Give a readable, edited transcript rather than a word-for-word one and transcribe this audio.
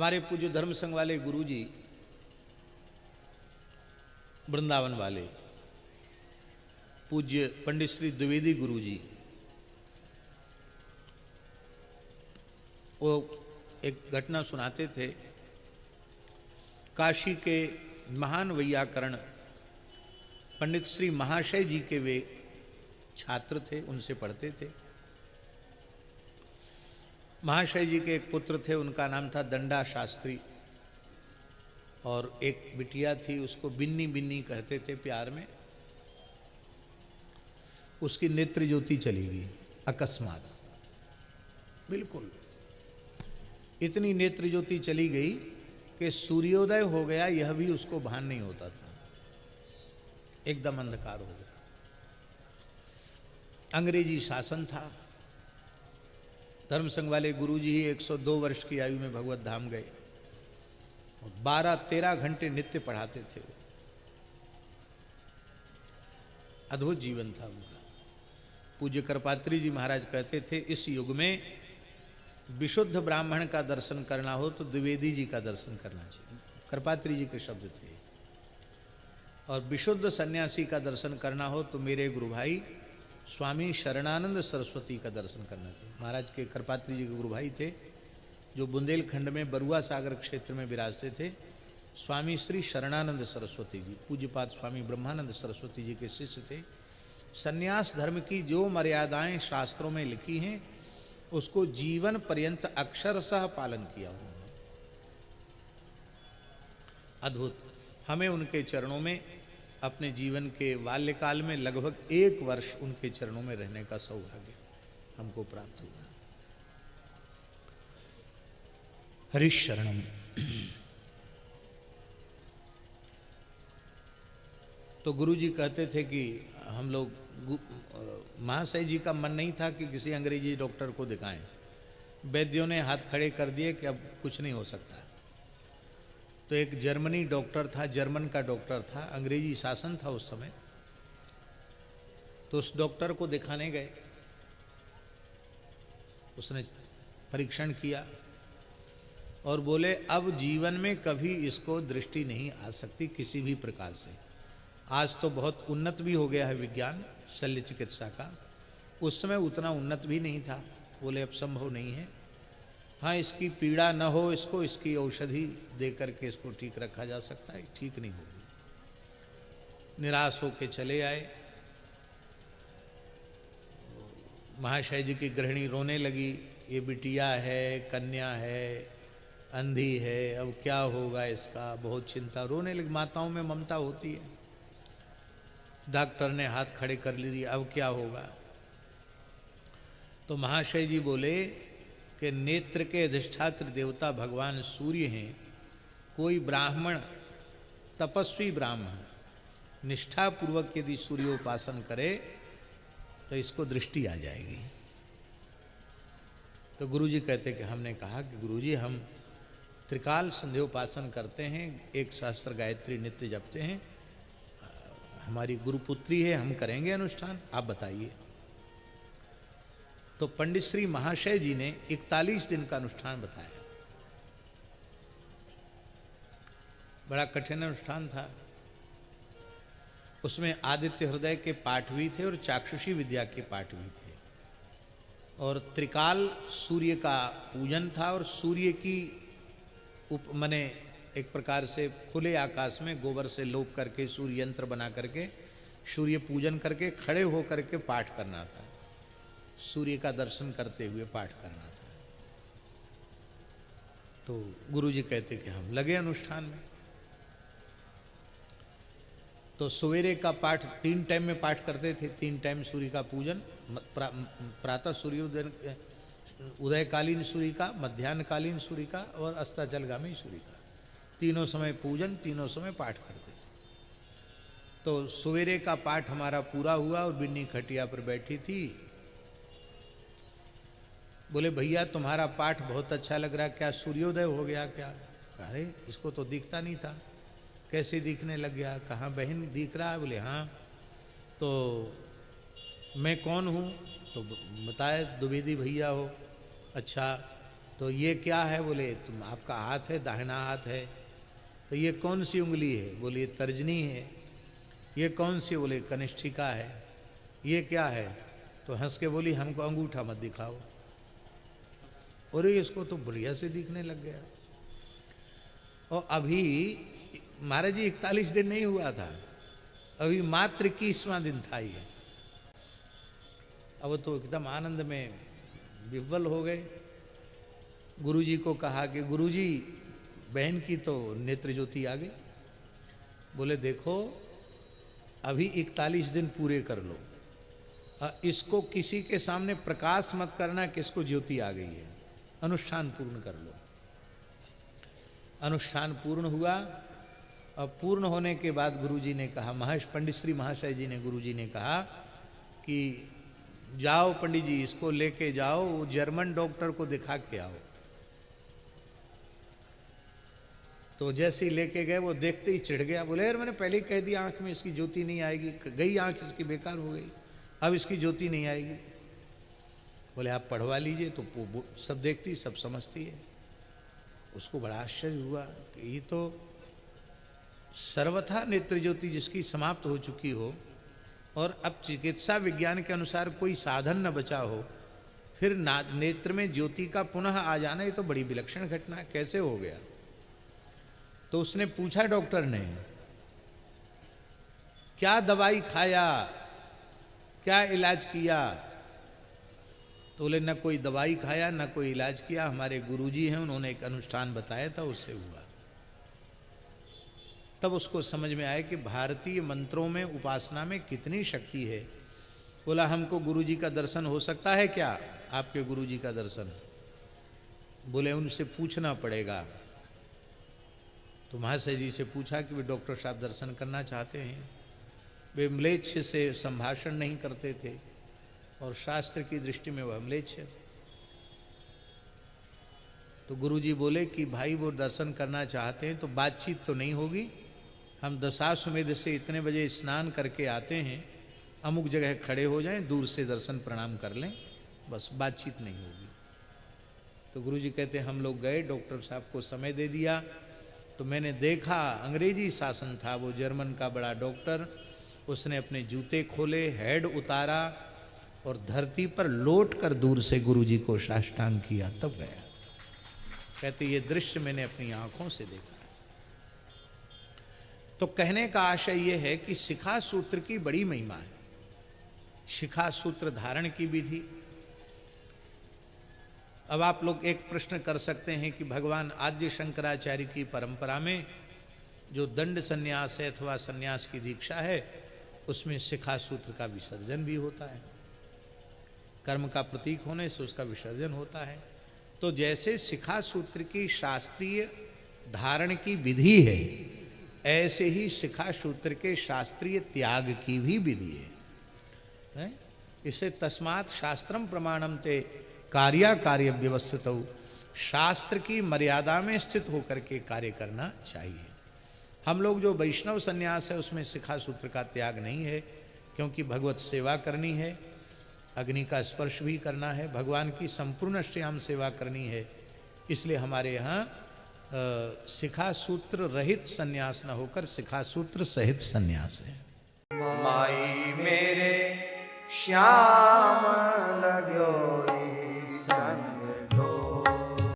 हमारे पूज्य धर्म संघ वाले गुरुजी, वृंदावन वाले पूज्य पंडित श्री द्विवेदी गुरुजी, वो एक घटना सुनाते थे। काशी के महान वैयाकरण पंडित श्री महाशय जी के वे छात्र थे, उनसे पढ़ते थे। महाशय जी के एक पुत्र थे, उनका नाम था दंडा शास्त्री, और एक बिटिया थी, उसको बिन्नी बिन्नी कहते थे प्यार में। उसकी नेत्र ज्योति चली गई अकस्मात, बिल्कुल इतनी नेत्र ज्योति चली गई कि सूर्योदय हो गया यह भी उसको भान नहीं होता था, एकदम अंधकार हो गया। अंग्रेजी शासन था। धर्म संघ वाले गुरुजी ही 102 वर्ष की आयु में भगवत धाम गए, 12-13 घंटे नित्य पढ़ाते थे। अद्भुत जीवन था उनका। पूज्य करपात्री जी महाराज कहते थे, इस युग में विशुद्ध ब्राह्मण का दर्शन करना हो तो द्विवेदी जी का दर्शन करना चाहिए। करपात्री जी के शब्द थे। और विशुद्ध सन्यासी का दर्शन करना हो तो मेरे गुरु भाई स्वामी शरणानंद सरस्वती का दर्शन करना चाहिए। महाराज के करपात्री जी के गुरु भाई थे, जो बुंदेलखंड में बरुआ सागर क्षेत्र में विराजते थे। स्वामी श्री शरणानंद सरस्वती जी, पूज्यपाद स्वामी ब्रह्मानंद सरस्वती जी के शिष्य थे। सन्यास धर्म की जो मर्यादाएं शास्त्रों में लिखी हैं, उसको जीवन पर्यंत अक्षरशः पालन किया उन्होंने। अद्भुत। हमें उनके चरणों में अपने जीवन के बाल्यकाल में लगभग 1 वर्ष उनके चरणों में रहने का सौभाग्य हमको प्राप्त हुआ। हरिश शरणम। तो गुरुजी कहते थे कि हम लोग, महाशय जी का मन नहीं था कि किसी अंग्रेजी डॉक्टर को दिखाएं। वैद्यों ने हाथ खड़े कर दिए कि अब कुछ नहीं हो सकता। तो एक जर्मनी डॉक्टर था, जर्मन का डॉक्टर था, अंग्रेजी शासन था उस समय। तो उस डॉक्टर को दिखाने गए, उसने परीक्षण किया और बोले अब जीवन में कभी इसको दृष्टि नहीं आ सकती किसी भी प्रकार से। आज तो बहुत उन्नत भी हो गया है विज्ञान शल्य चिकित्सा का, उस समय उतना उन्नत भी नहीं था। बोले अब संभव नहीं है। हाँ, इसकी पीड़ा न हो, इसको इसकी औषधि दे करके इसको ठीक रखा जा सकता है, ठीक नहीं होगी। निराश होके चले आए। महाशय जी की गृहिणी रोने लगी, ये बिटिया है, कन्या है, अंधी है, अब क्या होगा इसका, बहुत चिंता। रोने लगी। माताओं में ममता होती है। डॉक्टर ने हाथ खड़े कर लिए, अब क्या होगा। तो महाशय जी बोले कि नेत्र के अधिष्ठात्र देवता भगवान सूर्य हैं। कोई ब्राह्मण, तपस्वी ब्राह्मण निष्ठापूर्वक यदि सूर्योपासन करे तो इसको दृष्टि आ जाएगी। तो गुरुजी कहते कि हमने कहा कि गुरुजी हम त्रिकाल संध्योपासन करते हैं, 1 सहस्त्र गायत्री नित्य जपते हैं, हमारी गुरुपुत्री है, हम करेंगे अनुष्ठान, आप बताइए। तो पंडित श्री महाशय जी ने 41 दिन का अनुष्ठान बताया। बड़ा कठिन अनुष्ठान था। उसमें आदित्य हृदय के पाठ भी थे और चाक्षुषी विद्या के पाठ भी थे, और त्रिकाल सूर्य का पूजन था। और सूर्य की मने एक प्रकार से खुले आकाश में गोबर से लोप करके सूर्य यंत्र बना करके सूर्य पूजन करके खड़े होकर के पाठ करना था। सूर्य का दर्शन करते हुए पाठ करना था। तो गुरुजी कहते कि हम लगे अनुष्ठान में। तो सवेरे का पाठ 3 टाइम में पाठ करते थे। 3 टाइम सूर्य का पूजन, प्रातः सूर्योदय, उदयकालीन सूर्य का, मध्याह्नकालीन सूर्य का और अस्ताचलगामी सूर्य का, तीनों समय पूजन, तीनों समय पाठ करते थे। तो सवेरे का पाठ हमारा पूरा हुआ और बिन्नी खटिया पर बैठी थी। बोले भैया तुम्हारा पाठ बहुत अच्छा लग रहा, क्या सूर्योदय हो गया क्या? अरे इसको तो दिखता नहीं था, कैसे दिखने लग गया? कहाँ बहन दिख रहा है? बोले हाँ। तो मैं कौन हूँ? तो बताए द्विवेदी भैया हो। अच्छा, तो ये क्या है? बोले तुम आपका हाथ है, दाहिना हाथ है। तो ये कौन सी उंगली है? बोले ये तर्जनी है। ये कौन सी? बोले कनिष्ठिका है। ये क्या है? तो हंस के बोली हमको अंगूठा मत दिखाओ। और इसको तो बढ़िया से दिखने लग गया। और अभी महाराज जी 41 दिन नहीं हुआ था, अभी मात्र 21वां दिन था ये। अब तो एकदम आनंद में विह्वल हो गए। गुरुजी को कहा कि गुरुजी बहन की तो नेत्र ज्योति आ गई। बोले देखो अभी 41 दिन पूरे कर लो, इसको किसी के सामने प्रकाश मत करना कि इसको ज्योति आ गई है, अनुष्ठान पूर्ण कर लो। अनुष्ठान पूर्ण हुआ। और पूर्ण होने के बाद गुरुजी ने कहा, पंडित श्री महाशय जी ने, गुरुजी ने कहा कि जाओ पंडित जी इसको लेके जाओ, जर्मन डॉक्टर को दिखा के आओ। तो जैसे ही लेके गए वो देखते ही चिढ़ गया। बोले यार मैंने पहले ही कह दिया आंख में इसकी ज्योति नहीं आएगी, गई आंख इसकी बेकार हो गई, अब इसकी ज्योति नहीं आएगी। बोले आप पढ़वा लीजिए। तो सब देखती सब समझती है। उसको बड़ा आश्चर्य हुआ कि ये तो सर्वथा नेत्र ज्योति जिसकी समाप्त हो चुकी हो और अब चिकित्सा विज्ञान के अनुसार कोई साधन न बचा हो, फिर नेत्र में ज्योति का पुनः आ जाना, ये तो बड़ी विलक्षण घटना है, कैसे हो गया? तो उसने पूछा डॉक्टर ने क्या दवाई खाया, क्या इलाज किया? तो बोले न कोई दवाई खाया न कोई इलाज किया, हमारे गुरुजी हैं उन्होंने एक अनुष्ठान बताया था उससे हुआ। तब उसको समझ में आया कि भारतीय मंत्रों में उपासना में कितनी शक्ति है। बोला हमको गुरुजी का दर्शन हो सकता है क्या? आपके गुरुजी का दर्शन? बोले उनसे पूछना पड़ेगा। तो महाशय जी से पूछा कि वे डॉक्टर साहब दर्शन करना चाहते हैं। वे म्लेच्छ से संभाषण नहीं करते थे और शास्त्र की दृष्टि में वह म्लेच्छ है। तो गुरुजी बोले कि भाई वो दर्शन करना चाहते हैं तो बातचीत तो नहीं होगी, हम दशाश्वमेध से इतने बजे स्नान करके आते हैं, अमुक जगह खड़े हो जाएं, दूर से दर्शन प्रणाम कर लें, बस बातचीत नहीं होगी। तो गुरुजी कहते हम लोग गए, डॉक्टर साहब को समय दे दिया। तो मैंने देखा अंग्रेजी शासन था, वो जर्मन का बड़ा डॉक्टर, उसने अपने जूते खोले, हेड उतारा और धरती पर लौट कर दूर से गुरुजी को साष्टांग किया, तब गया। कहते ये दृश्य मैंने अपनी आंखों से देखा। तो कहने का आशय यह है कि शिखा सूत्र की बड़ी महिमा है। शिखा सूत्र धारण की विधि। अब आप लोग एक प्रश्न कर सकते हैं कि भगवान आद्य शंकराचार्य की परंपरा में जो दंड संन्यास है अथवा संन्यास की दीक्षा है उसमें शिखा सूत्र का विसर्जन भी होता है। कर्म का प्रतीक होने से उसका विसर्जन होता है। तो जैसे शिखा सूत्र की शास्त्रीय धारण की विधि है, ऐसे ही शिखा सूत्र के शास्त्रीय त्याग की भी विधि है। इसे तस्मात् शास्त्रम प्रमाणम ते कार्या कार्य व्यवस्थित हो, शास्त्र की मर्यादा में स्थित होकर के कार्य करना चाहिए। हम लोग जो वैष्णव संन्यास है उसमें शिखा सूत्र का त्याग नहीं है, क्योंकि भगवत सेवा करनी है, अग्नि का स्पर्श भी करना है, भगवान की संपूर्ण श्याम सेवा करनी है। इसलिए हमारे यहाँ शिखा सूत्र रहित संन्यास न होकर शिखा सूत्र सहित संन्यास है। माई मेरे श्याम लग्यो